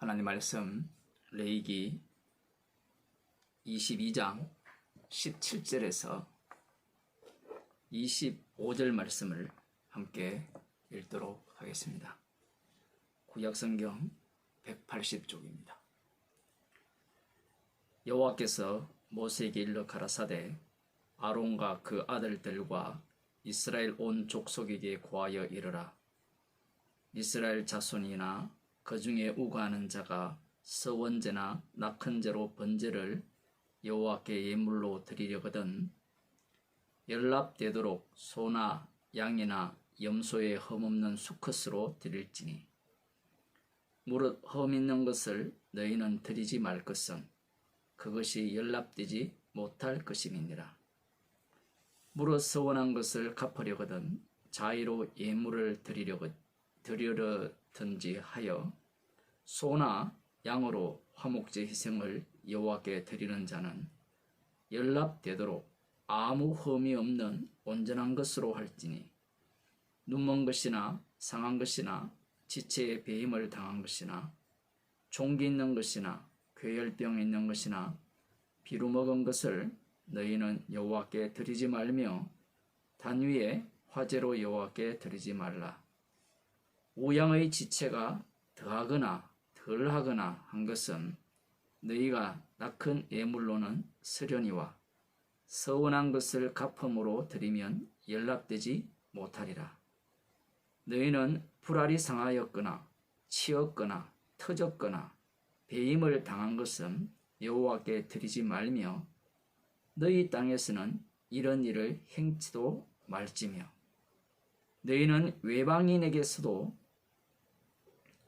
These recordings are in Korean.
하나님 말씀 레위기 22장 17절에서 25절 말씀을 함께 읽도록 하겠습니다. 구약성경 180쪽입니다. 여호와께서 모세에게 일러 가라사대 아론과 그 아들들과 이스라엘 온 족속에게 고하여 이르라. 이스라엘 자손이나 그 중에 우고하는 자가 서원제나 낙헌제로 번제를 여호와께 예물로 드리려거든 연락되도록 소나 양이나 염소의 흠없는 수컷으로 드릴지니 무릇 흠 있는 것을 너희는 드리지 말 것은 그것이 연락되지 못할 것임이니라. 무릇 서원한 것을 갚으려거든 자의로 예물을 드리려든지 하여 소나 양으로 화목제 희생을 여호와께 드리는 자는 연락되도록 아무 흠이 없는 온전한 것으로 할지니 눈먼 것이나 상한 것이나 지체에 배임을 당한 것이나 종기 있는 것이나 괴혈병 있는 것이나 비루 먹은 것을 너희는 여호와께 드리지 말며 단위에 화제로 여호와께 드리지 말라. 우양의 지체가 더하거나 덜하거나 한 것은 너희가 낙헌 예물로는 스려니와 서원한 것을 갚음으로 드리면 연락되지 못하리라. 너희는 불알이 상하였거나 치었거나 터졌거나 배임을 당한 것은 여호와께 드리지 말며 너희 땅에서는 이런 일을 행치도 말지며 너희는 외방인에게서도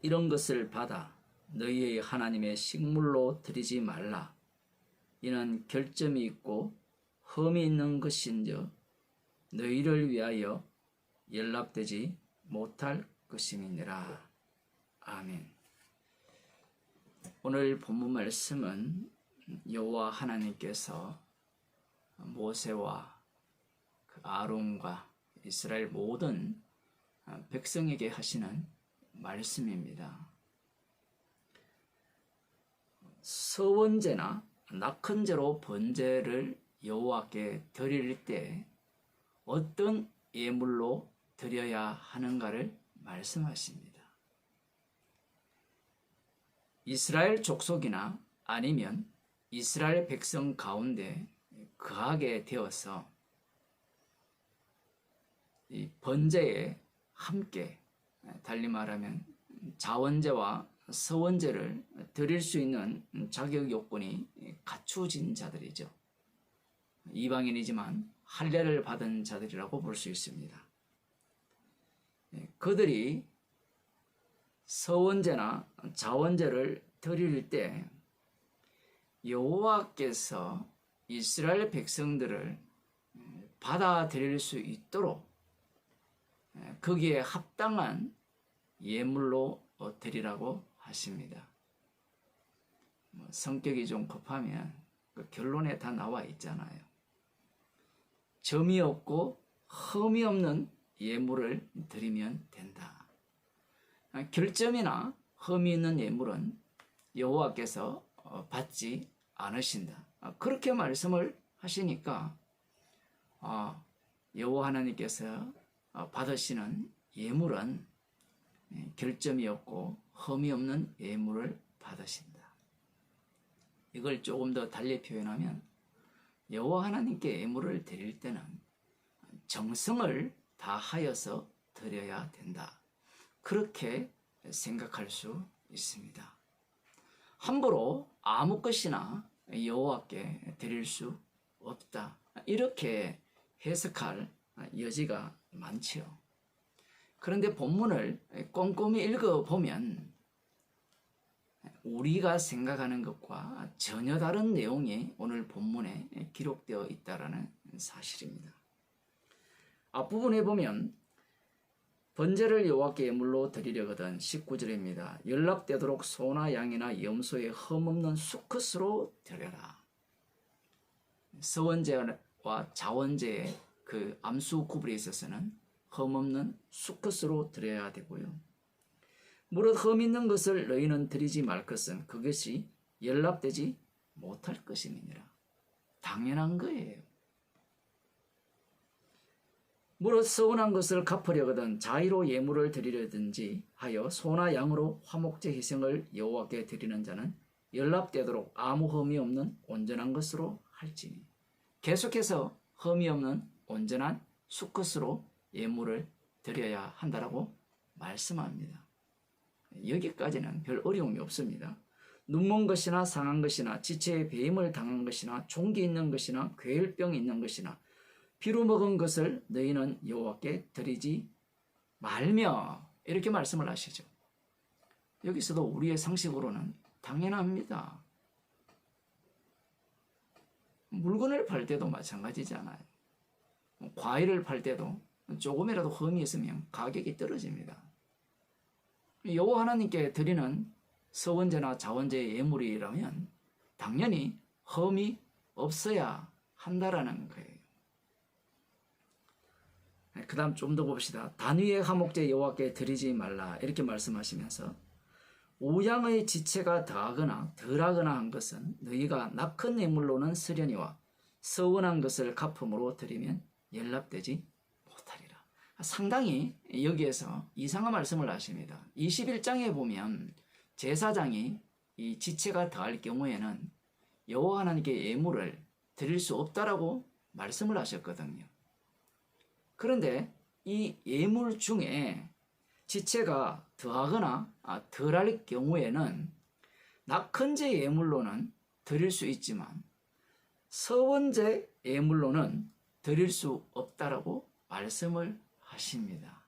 이런 것을 받아 너희의 하나님의 식물로 드리지 말라. 이는 결점이 있고 흠이 있는 것인즉 너희를 위하여 연락되지 못할 것임이니라. 아멘. 오늘 본문 말씀은 여호와 하나님께서 모세와 아론과 이스라엘 모든 백성에게 하시는 말씀입니다. 서원제나 낙헌제로 번제를 여호와께 드릴 때 어떤 예물로 드려야 하는가를 말씀하십니다. 이스라엘 족속이나 아니면 이스라엘 백성 가운데 거하게 되어서 이 번제에 함께 달리 말하면 자원제와 서원제를 드릴 수 있는 자격 요건이 갖추어진 자들이죠. 이방인이지만 할례를 받은 자들이라고 볼 수 있습니다. 그들이 서원제나 자원제를 드릴 때 여호와께서 이스라엘 백성들을 받아들일 수 있도록 거기에 합당한 예물로 드리라고 하십니다. 성격이 좀 급하면 그 결론에 다 나와 있잖아요. 점이 없고 흠이 없는 예물을 드리면 된다. 결점이나 흠이 있는 예물은 여호와께서 받지 않으신다. 그렇게 말씀을 하시니까 여호와 하나님께서 받으시는 예물은 결점이 없고 흠이 없는 예물을 받으신다. 이걸 조금 더 달리 표현하면 여호와 하나님께 예물을 드릴 때는 정성을 다하여서 드려야 된다. 그렇게 생각할 수 있습니다. 함부로 아무 것이나 여호와께 드릴 수 없다. 이렇게 해석할 여지가 많지요. 그런데 본문을 꼼꼼히 읽어보면 우리가 생각하는 것과 전혀 다른 내용이 오늘 본문에 기록되어 있다는 사실입니다. 앞부분에 보면 번제를 여호와께 예물로 드리려거든 19절입니다. 연락되도록 소나 양이나 염소의 흠없는 수컷으로 드려라. 서원제와 자원제의 그 암수 구분에 있어서는 흠없는 수컷으로 드려야 되고요. 무릇 흠 있는 것을 너희는 드리지 말 것은 그것이 연락되지 못할 것임이니라. 당연한 거예요. 무릇 서운한 것을 갚으려거든 자의로 예물을 드리려든지 하여 소나 양으로 화목제 희생을 여호와께 드리는 자는 연락되도록 아무 흠이 없는 온전한 것으로 할지니. 계속해서 흠이 없는 온전한 수컷으로 예물을 드려야 한다라고 말씀합니다. 여기까지는 별 어려움이 없습니다. 눈먼 것이나 상한 것이나 지체에 배임을 당한 것이나 종기 있는 것이나 괴혈병이 있는 것이나 피로 먹은 것을 너희는 여호와께 드리지 말며, 이렇게 말씀을 하시죠. 여기서도 우리의 상식으로는 당연합니다. 물건을 팔 때도 마찬가지잖아요. 과일을 팔 때도 조금이라도 흠이 있으면 가격이 떨어집니다. 여호와 하나님께 드리는 서원제나 자원제의 예물이라면 당연히 흠이 없어야 한다라는 거예요. 그 다음 좀 더 봅시다. 단위의 화목제 여호와께 드리지 말라, 이렇게 말씀하시면서 우양의 지체가 더하거나 덜하거나 한 것은 너희가 낙헌 예물로는 쓰려니와 서원한 것을 갚음으로 드리면 연락되지 못하리라. 상당히 여기에서 이상한 말씀을 하십니다. 21장에 보면 제사장이 이 지체가 더할 경우에는 여호와 하나님께 예물을 드릴 수 없다라고 말씀을 하셨거든요. 그런데 이 예물 중에 지체가 더하거나 덜할 경우에는 낙헌제 예물로는 드릴 수 있지만 서원제 예물로는 드릴 수 없다라고 말씀을 하십니다.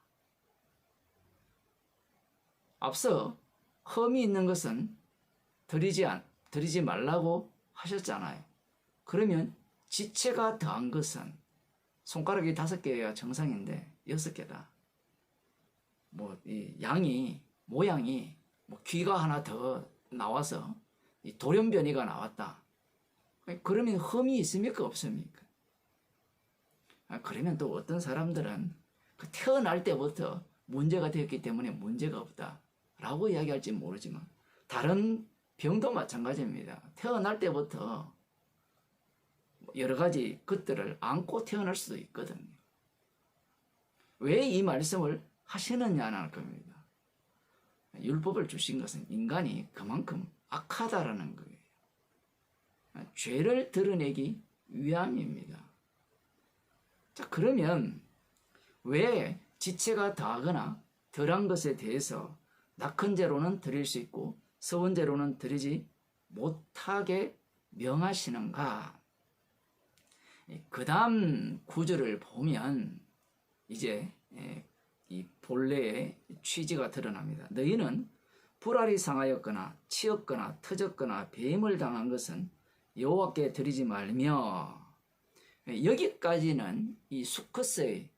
앞서 흠이 있는 것은 드리지 말라고 하셨잖아요. 그러면 지체가 더한 것은 손가락이 5개여야 정상인데 6개다. 이 양이 모양이 귀가 하나 더 나와서 이 돌연변이가 나왔다. 그러면 흠이 있습니까 없습니까? 그러면 또 어떤 사람들은 태어날 때부터 문제가 되었기 때문에 문제가 없다라고 이야기할지 모르지만 다른 병도 마찬가지입니다. 태어날 때부터 여러 가지 것들을 안고 태어날 수도 있거든요. 왜 이 말씀을 하시느냐는 겁니다. 율법을 주신 것은 인간이 그만큼 악하다라는 거예요. 죄를 드러내기 위함입니다. 자, 그러면 왜 지체가 더하거나 덜한 것에 대해서 낙헌제로는 드릴 수 있고 서원제로는 드리지 못하게 명하시는가? 그 다음 구절을 보면 이제 이 본래의 취지가 드러납니다. 너희는 불알이 상하였거나 치었거나 터졌거나 배임을 당한 것은 여호와께 드리지 말며, 여기까지는 이 수컷의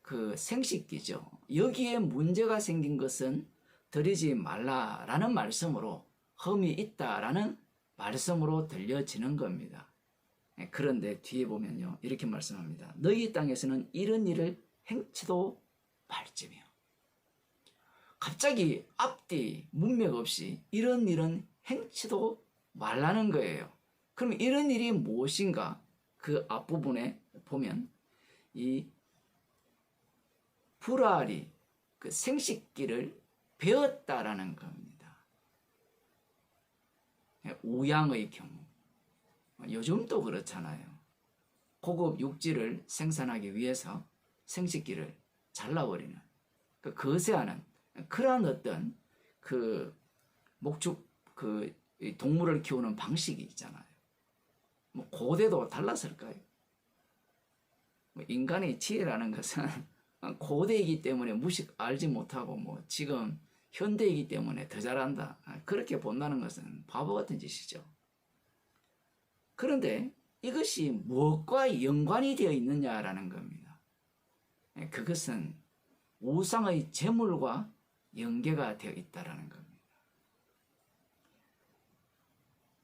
그 생식기죠. 여기에 문제가 생긴 것은 드리지 말라라는 말씀으로 흠이 있다라는 말씀으로 들려지는 겁니다. 그런데 뒤에 보면요, 이렇게 말씀합니다. 너희 땅에서는 이런 일을 행치도 말지며. 갑자기 앞뒤 문맥 없이 이런 일은 행치도 말라는 거예요. 그럼 이런 일이 무엇인가? 그 앞부분에 보면 이 불알이 그 생식기를 베었다라는 겁니다. 우양의 경우, 요즘도 그렇잖아요. 고급 육질을 생산하기 위해서 생식기를 잘라버리는, 거세하는 그러한 어떤 그 목축 그 동물을 키우는 방식이 있잖아요. 고대도 달랐을까요? 인간의 지혜라는 것은 고대이기 때문에 무식 알지 못하고 지금 현대이기 때문에 더 잘한다, 그렇게 본다는 것은 바보 같은 짓이죠. 그런데 이것이 무엇과 연관이 되어 있느냐라는 겁니다. 그것은 우상의 제물과 연계가 되어 있다라는 겁니다.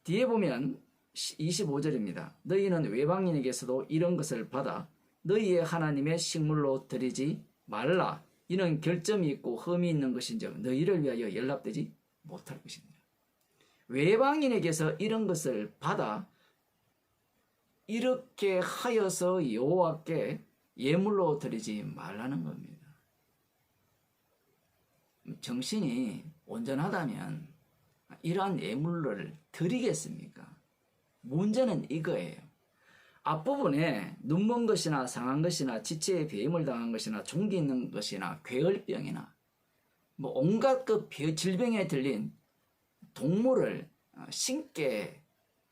뒤에 보면 25절입니다. 너희는 외방인에게서도 이런 것을 받아 너희의 하나님의 식물로 드리지 말라. 이는 결점이 있고 흠이 있는 것인즉 너희를 위하여 연락되지 못할 것이니라. 외방인에게서 이런 것을 받아 이렇게 하여서 여호와께 예물로 드리지 말라는 겁니다. 정신이 온전하다면 이러한 예물을 드리겠습니까? 문제는 이거예요. 앞부분에 눈먼 것이나 상한 것이나 지체에 배임을 당한 것이나 종기 있는 것이나 괴혈병이나 뭐 온갖 그 질병에 들린 동물을 신께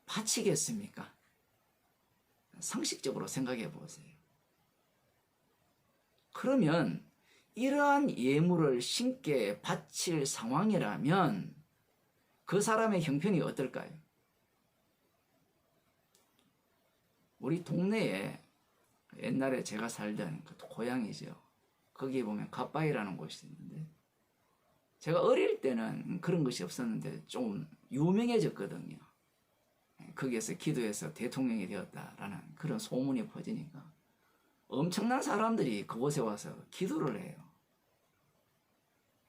바치겠습니까? 상식적으로 생각해 보세요. 그러면 이러한 예물을 신께 바칠 상황이라면 그 사람의 형편이 어떨까요? 우리 동네에 옛날에 제가 살던 그 고향이죠. 거기에 보면 갓바위라는 곳이 있는데 제가 어릴 때는 그런 것이 없었는데 좀 유명해졌거든요. 거기에서 기도해서 대통령이 되었다라는 그런 소문이 퍼지니까 엄청난 사람들이 그곳에 와서 기도를 해요.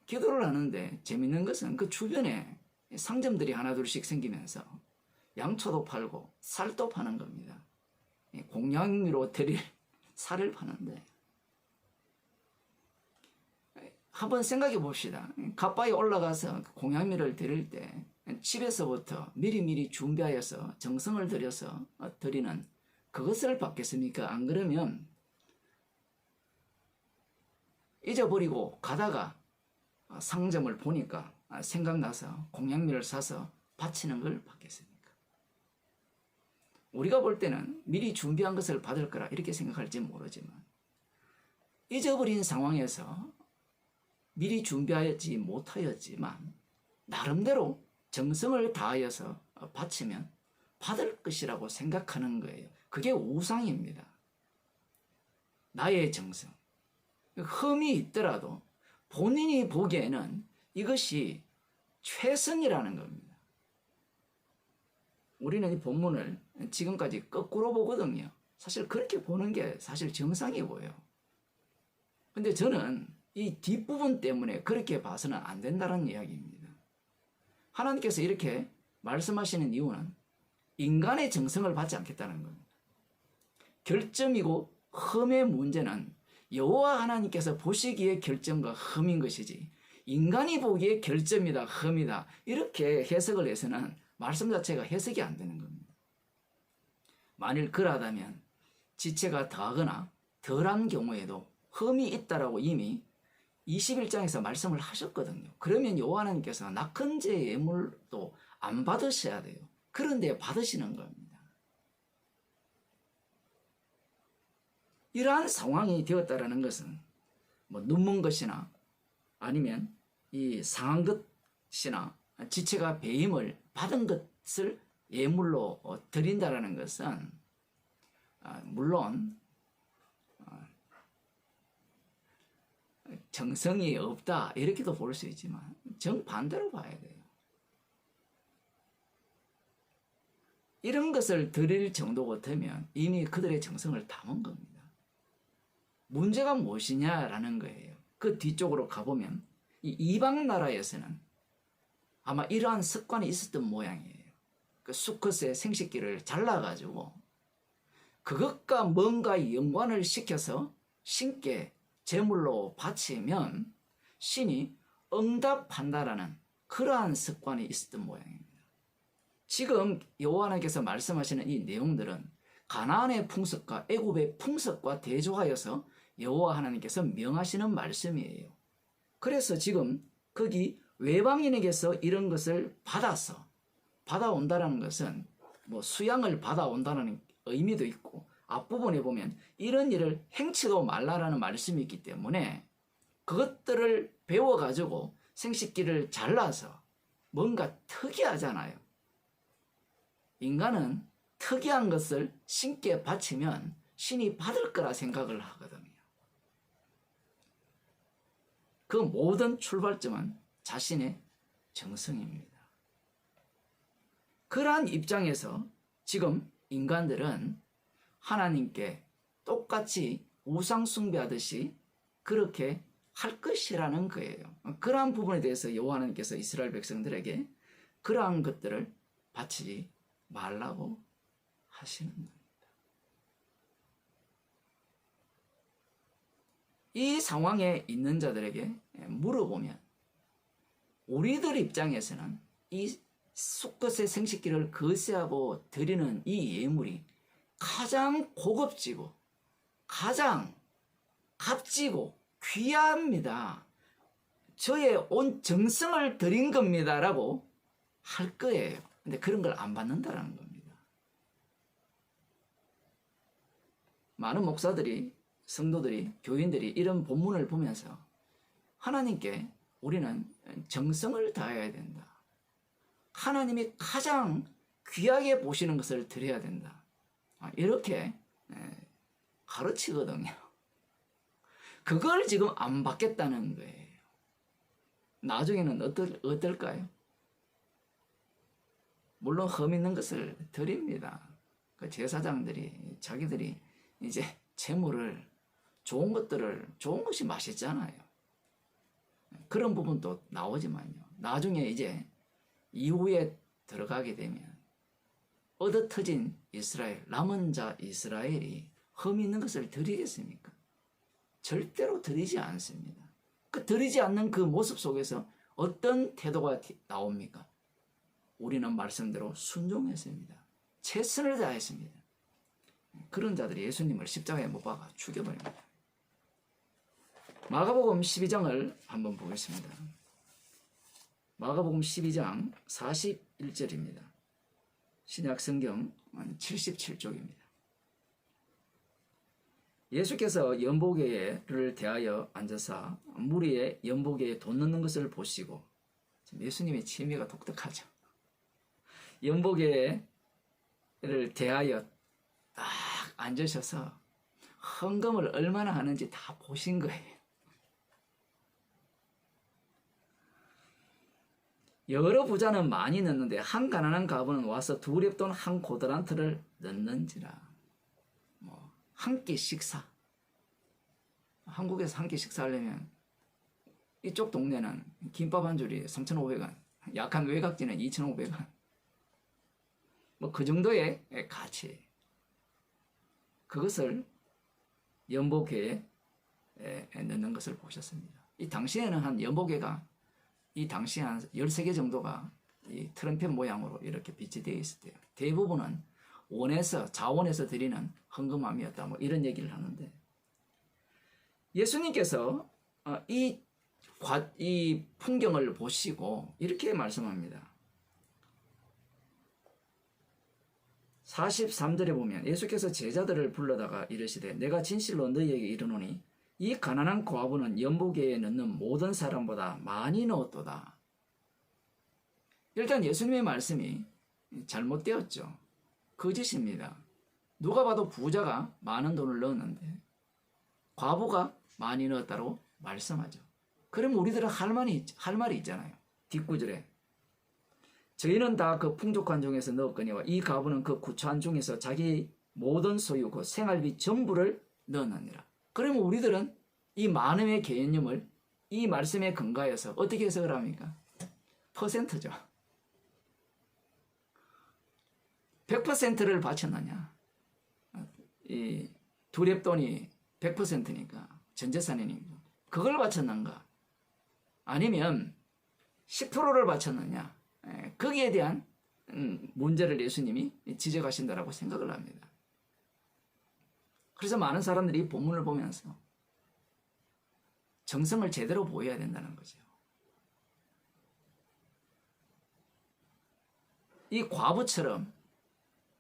기도를 하는데 재밌는 것은 그 주변에 상점들이 하나둘씩 생기면서 양초도 팔고 살도 파는 겁니다. 공양미로 드릴 살을 파는데 한번 생각해 봅시다. 갓바위 올라가서 공양미를 드릴 때 집에서부터 미리미리 준비하여서 정성을 들여서 드리는 그것을 받겠습니까? 안 그러면 잊어버리고 가다가 상점을 보니까 생각나서 공양미를 사서 바치는 걸 받겠습니까? 우리가 볼 때는 미리 준비한 것을 받을 거라 이렇게 생각할지 모르지만 잊어버린 상황에서 미리 준비하지 못하였지만 나름대로 정성을 다하여서 바치면 받을 것이라고 생각하는 거예요. 그게 우상입니다. 나의 정성. 흠이 있더라도 본인이 보기에는 이것이 최선이라는 겁니다. 우리는 이 본문을 지금까지 거꾸로 보거든요. 사실 그렇게 보는 게 사실 정상이 보여요. 근데 저는 이 뒷부분 때문에 그렇게 봐서는 안 된다는 이야기입니다. 하나님께서 이렇게 말씀하시는 이유는 인간의 정성을 받지 않겠다는 겁니다. 결점이고 흠의 문제는 여호와 하나님께서 보시기에 결점과 흠인 것이지 인간이 보기에 결점이다 흠이다 이렇게 해석을 해서는 말씀 자체가 해석이 안 되는 겁니다. 만일 그러하다면 지체가 더하거나 덜한 경우에도 흠이 있다라고 이미 21장에서 말씀을 하셨거든요. 그러면 여호와 하나님께서 낙헌제 예물도 안 받으셔야 돼요. 그런데 받으시는 겁니다. 이러한 상황이 되었다라는 것은 뭐 눈먼 것이나 아니면 이 상한 것이나 지체가 배임을 받은 것을 예물로 드린다라는 것은 물론 정성이 없다 이렇게도 볼 수 있지만 정반대로 봐야 돼요. 이런 것을 드릴 정도 같으면 이미 그들의 정성을 담은 겁니다. 문제가 무엇이냐라는 거예요. 그 뒤쪽으로 가보면 이 이방 나라에서는 아마 이러한 습관이 있었던 모양이에요. 그 수컷의 생식기를 잘라가지고 그것과 뭔가 연관을 시켜서 신께 제물로 바치면 신이 응답한다라는 그러한 습관이 있었던 모양입니다. 지금 여호와 하나님께서 말씀하시는 이 내용들은 가나안의 풍습과 애굽의 풍습과 대조하여서 여호와 하나님께서 명하시는 말씀이에요. 그래서 지금 거기 외방인에게서 이런 것을 받아온다는 것은 뭐 수양을 받아온다는 의미도 있고 앞부분에 보면 이런 일을 행치도 말라라는 말씀이 있기 때문에 그것들을 배워가지고 생식기를 잘라서 뭔가 특이하잖아요. 인간은 특이한 것을 신께 바치면 신이 받을 거라 생각을 하거든요. 그 모든 출발점은 자신의 정성입니다. 그러한 입장에서 지금 인간들은 하나님께 똑같이 우상 숭배하듯이 그렇게 할 것이라는 거예요. 그러한 부분에 대해서 여호와 하나님께서 이스라엘 백성들에게 그러한 것들을 바치지 말라고 하시는 겁니다. 이 상황에 있는 자들에게 물어보면 우리들 입장에서는 이 수컷의 생식기를 거세하고 드리는 이 예물이 가장 고급지고 가장 값지고 귀합니다. 저의 온 정성을 드린 겁니다 라고 할 거예요. 근데 그런 걸 안 받는다는 겁니다. 많은 목사들이, 성도들이, 교인들이 이런 본문을 보면서 하나님께 우리는 정성을 다해야 된다. 하나님이 가장 귀하게 보시는 것을 드려야 된다. 이렇게 가르치거든요. 그걸 지금 안 받겠다는 거예요. 나중에는 어떨까요? 물론 흠 있는 것을 드립니다. 그 제사장들이 자기들이 이제 재물을 좋은 것이 맛있잖아요. 그런 부분도 나오지만요. 나중에 이제 이후에 들어가게 되면 얻어터진 이스라엘, 남은 자 이스라엘이 흠 있는 것을 드리겠습니까? 절대로 드리지 않습니다. 그 드리지 않는 그 모습 속에서 어떤 태도가 나옵니까? 우리는 말씀대로 순종했습니다. 최선을 다했습니다. 그런 자들이 예수님을 십자가에 못 박아 죽여버립니다. 마가복음 12장을 한번 보겠습니다. 마가복음 12장 41절입니다. 신약 성경 77쪽입니다. 예수께서 연보계를 대하여 앉아서 무리에 연보계에 돈 넣는 것을 보시고, 예수님의 취미가 독특하죠. 연보계를 대하여 딱 앉으셔서 헌금을 얼마나 하는지 다 보신 거예요. 여러 부자는 많이 넣는데 한 가난한 가부는 와서 2렙돈 한 고더란트를 넣는지라. 한 끼 식사. 한국에서 한 끼 식사하려면 이쪽 동네는 김밥 한 줄이 3,500원, 약한 외곽지는 2,500원. 그 정도의 가치. 그것을 연보계에 넣는 것을 보셨습니다. 이 당시에는 한 연보계가 이 당시에 한 13개 정도가 이 트럼펫 모양으로 이렇게 빛이 되어 있을 때요. 대부분은 자원에서 드리는 헌금함이었다. 이런 얘기를 하는데, 예수님께서 이 풍경을 보시고 이렇게 말씀합니다. 43절에 보면 예수께서 제자들을 불러다가 이르시되 내가 진실로 너희에게 이르노니 이 가난한 과부는 연보계에 넣는 모든 사람보다 많이 넣었도다. 일단 예수님의 말씀이 잘못되었죠. 거짓입니다. 누가 봐도 부자가 많은 돈을 넣었는데 과부가 많이 넣었다고 말씀하죠. 그럼 우리들은 할 말이 있잖아요. 뒷구절에 저희는 다 그 풍족한 중에서 넣었거니와 이 과부는 그 구차한 중에서 자기 모든 소유 그 생활비 전부를 넣었느니라. 그러면 우리들은 이 많음의 개념을 이 말씀에 근거해서 어떻게 해석을 합니까? 퍼센트죠. 100%를 바쳤느냐? 이 두랩돈이 100%니까 전재산이니까 그걸 바쳤는가? 아니면 10%를 바쳤느냐? 거기에 대한 문제를 예수님이 지적하신다라고 생각을 합니다. 그래서 많은 사람들이 이 본문을 보면서 정성을 제대로 보여야 된다는 거죠. 이 과부처럼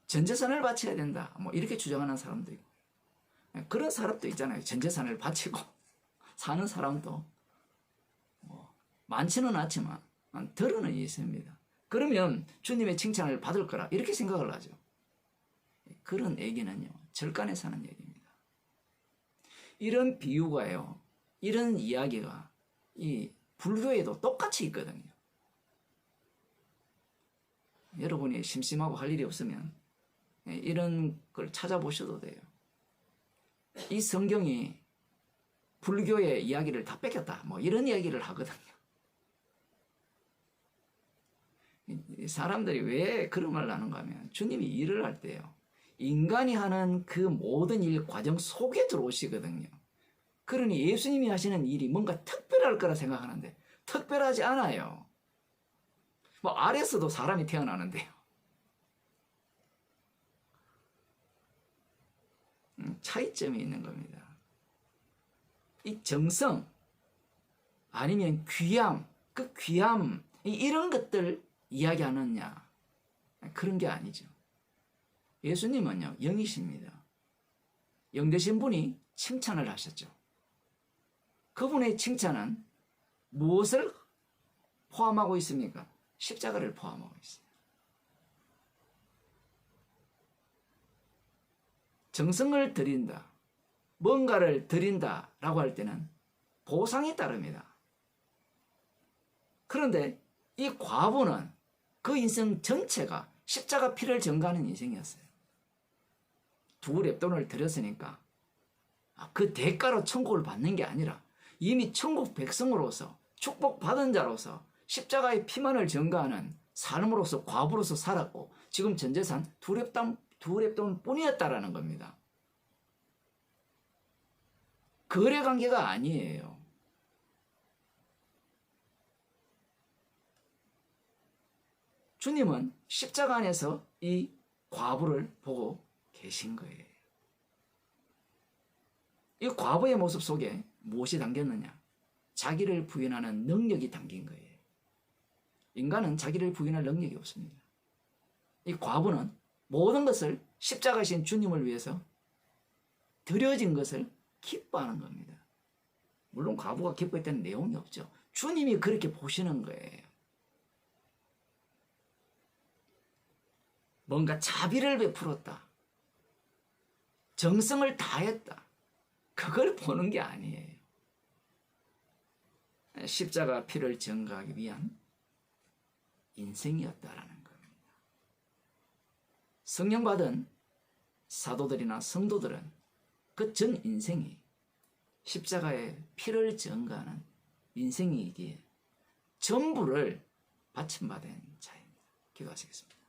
전재산을 바쳐야 된다. 이렇게 주장하는 사람도 있고, 그런 사람도 있잖아요. 전재산을 바치고 사는 사람도 많지는 않지만 덜어는 있습니다. 그러면 주님의 칭찬을 받을 거라 이렇게 생각을 하죠. 그런 얘기는요, 절간에 사는 얘기입니다. 이런 비유가요, 이런 이야기가 이 불교에도 똑같이 있거든요. 여러분이 심심하고 할 일이 없으면 이런 걸 찾아보셔도 돼요. 이 성경이 불교의 이야기를 다 뺏겼다. 뭐 이런 이야기를 하거든요. 사람들이 왜 그런 말을 하는가 하면 주님이 일을 할 때요. 인간이 하는 그 모든 일 과정 속에 들어오시거든요. 그러니 예수님이 하시는 일이 뭔가 특별할 거라 생각하는데 특별하지 않아요. 뭐 알에서도 사람이 태어나는데요. 차이점이 있는 겁니다. 이 정성 아니면 귀함, 그 귀함 이런 것들 이야기하느냐 그런 게 아니죠. 예수님은요 영이십니다. 영 되신 분이 칭찬을 하셨죠. 그분의 칭찬은 무엇을 포함하고 있습니까? 십자가를 포함하고 있어요. 정성을 드린다, 뭔가를 드린다라고 할 때는 보상이 따릅니다. 그런데 이 과부는 그 인생 전체가 십자가 피를 전가하는 인생이었어요. 두 랩돈을 드렸으니까 그 대가로 천국을 받는 게 아니라 이미 천국 백성으로서 축복받은 자로서 십자가의 피만을 전가하는 삶으로서 과부로서 살았고 지금 전 재산 두 랩돈 뿐이었다라는 겁니다. 거래 관계가 아니에요. 주님은 십자가 안에서 이 과부를 보고 계신 거예요. 이 과부의 모습 속에 무엇이 담겼느냐? 자기를 부인하는 능력이 담긴 거예요. 인간은 자기를 부인할 능력이 없습니다. 이 과부는 모든 것을 십자가신 주님을 위해서 드려진 것을 기뻐하는 겁니다. 물론 과부가 기뻐했다는 내용이 없죠. 주님이 그렇게 보시는 거예요. 뭔가 자비를 베풀었다. 정성을 다했다. 그걸 보는 게 아니에요. 십자가 피를 전가하기 위한 인생이었다라는 겁니다. 성령 받은 사도들이나 성도들은 그 전 인생이 십자가에 피를 전가하는 인생이기에 전부를 바침받은 자입니다. 기도하시겠습니다.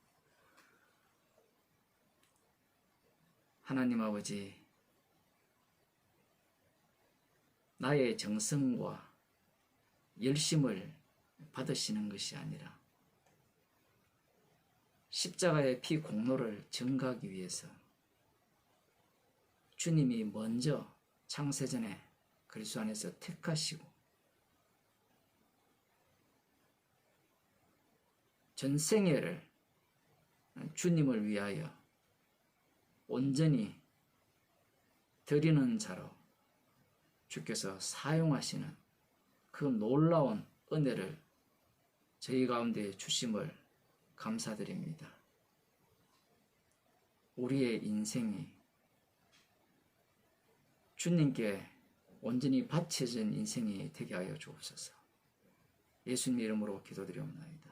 하나님 아버지, 나의 정성과 열심을 받으시는 것이 아니라 십자가의 피 공로를 전가하기 위해서 주님이 먼저 창세전에 그리스도 안에서 택하시고 전생애를 주님을 위하여 온전히 드리는 자로 주께서 사용하시는 그 놀라운 은혜를 저희 가운데 주심을 감사드립니다. 우리의 인생이 주님께 온전히 바쳐진 인생이 되게 하여 주옵소서. 예수님 이름으로 기도드리옵나이다.